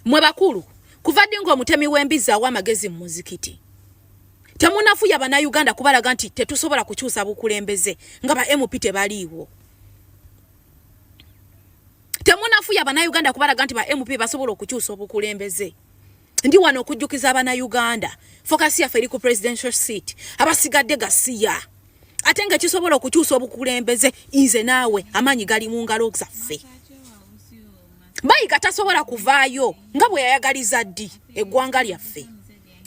Mwe bakulu kuva ddi ng'omutemi w'embizzi awa amagezi mu muzikiti. Temunafuya bannayuganda kubalaga nti tetusobola kukyusa bukulembeze nga ba MP tebaliiwo. Temunafuya bannayuganda kubalaga nti ba MP basobola okukyusa obukulembeze. Ndi wano okujjukiza bannayuganda focus yaffe eri ku presidential seat abasigadde gasiya. Ate nga kisobola okukyusa obukulembeze nze naawe amaanyi gali mu ngalo zaffe. Bayiga tasobola kuvaayo nga bwe yayagaliza ddi eggwanga lyaffe.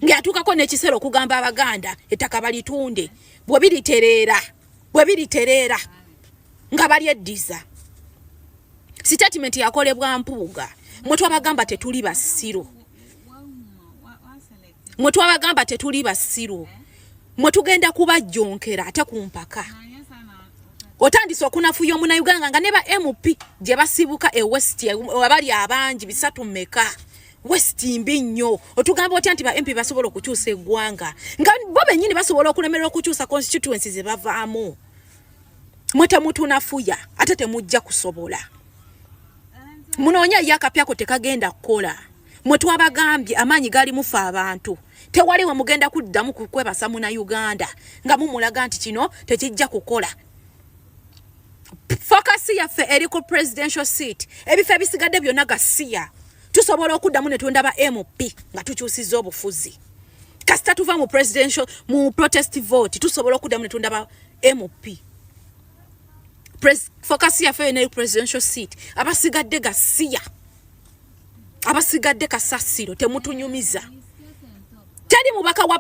Ng'atuukako n'ekiseera okugamba Abaganda ettaka balitunde bwe biritereera nga balyeddiza. Statement yakolebwa Mpuuga mwe twabagamba tetuli basiru. Mwe tugenda kubajjonkera ate ku mpaka. Otandise okunafuya omunnayuganda nga ne ba MP gye basibuka e West abali abangi bisatu mmeka. West mbi nnyo. Otugamba otya nti ba MP basobola okukyusa eggwanga nga bo bennyini basobola okulemerera okukyusa constituencies ze bavaamu. Mwe temutunafuya ate temujja kusobola. Munoonya yakapyako tekagenda kukola. Mwe twabagambye amaanyi gali mufa abantu. Tewaliwe mugenda kuddamu kukwebasa munnayuganda nga mumulaga nti kino tekijja kukola. Focus yaffe eri ku presidential seat. Ebifo ebisigadde byonna gasiya. Tusobola okuddamu ne tundaba MP nga tukyusizza obufuzi. Kasita tuva mu presidential mu protest vote tusobola okuddamu ne tundaba MP. Focus yaffe eri presidential seat. Abasigadde gasiya. Abasigadde kasasiro temutunyumiza. Teri mubaka wa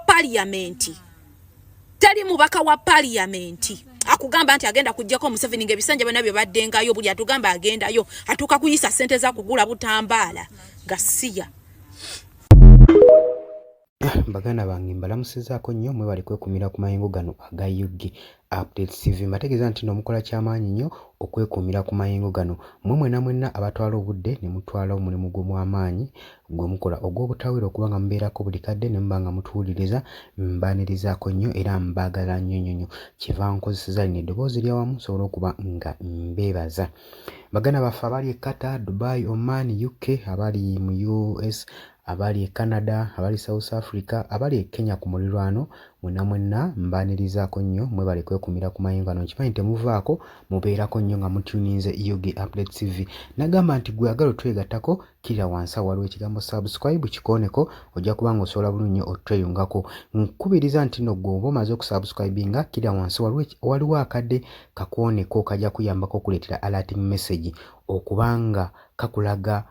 parliamenti. Akugamba nti agenda kujjako Museveni ng'ebisanja byonna bye baddengayo buli atugamba agendayo atuuka kuyisa ssente za kugula butambaala gasiya. Baganda bange mbalamusizaako nnyo mwebale kwekumira ku mayengo gano aga UG Update TV. Mbategeeza nti n'omukola ky'amaanyi nnyo okwekumira ku mayengo gano. Mwe mwenna abatwala obudde ne mutwala omulimu gw'omwamaanyi gwe mukola ogw'obutawera okuba nga mubeerako buli kadde ne muba nga mutuwuliriza mbaanirizaako nnyo era mbaagala nnyo. Kiva nkozeseza lino eddoboozi ly'awamu nsobola okuba nga mbeebaza. Baganda baffe abali e Qatar, Dubai, Oman, UK, abali mu US, abali e Canada, abali South Africa, abali e Kenya ku mulirwano, mwenna mbaanirizaako nnyo mwebale kwekumira ku mayengo gano. Nkimanyi temuvaako mubeerako nnyo nga mutuninze UG Update TV. Nagamba nti gwe agala otwegattako kirira wansi waliwo ekigambo subscribe kikooneko ojja kuba nga osobola bulungi nnyo otweyungako. Nkubiriza nti nno gwe oba omaze okusubscribinga kirira wansi waliwo akadde kakooneko kajja kuyambako okuleetera alerting message okubanga kakulaga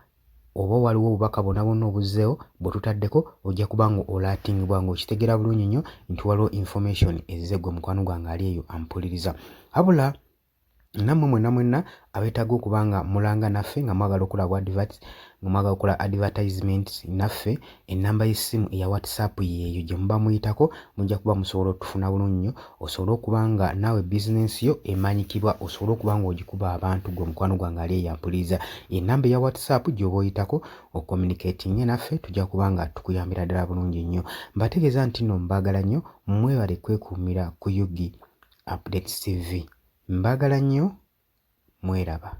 oba waliwo obubaka bonna obuzzeewo bwe tutaddeko ojja kuba nga olatingibwa nga okitegeera bulungi nnyo nti waliwo information ezze gwe mukwano gwange ali eyo ampuliriza. Habula nammwe mwenna abeetaaga okuba nga mulanga naffe nga mwagala okola advertisement naffe, ennamba y'essimu eya WhatsApp yeeyo gye muba muyitako mujja kuba musobola otufuna bulungi nnyo osobole okuba nga naawe bizinensi yo emanyikibwa osobole okuba nga ogikuba abantu gwe mukwano gwange ali eyo ampuliriza. Ennamba eya WhatsApp gy'oba oyitako ocommunicating naffe tujja kuba nga tukuyambira ddala bulungi nnyo. Mbategeeza nti nno mbaagala nnyo mwebale kwekuumira ku UG Updates TV. Mbaagala nnyo mweraba.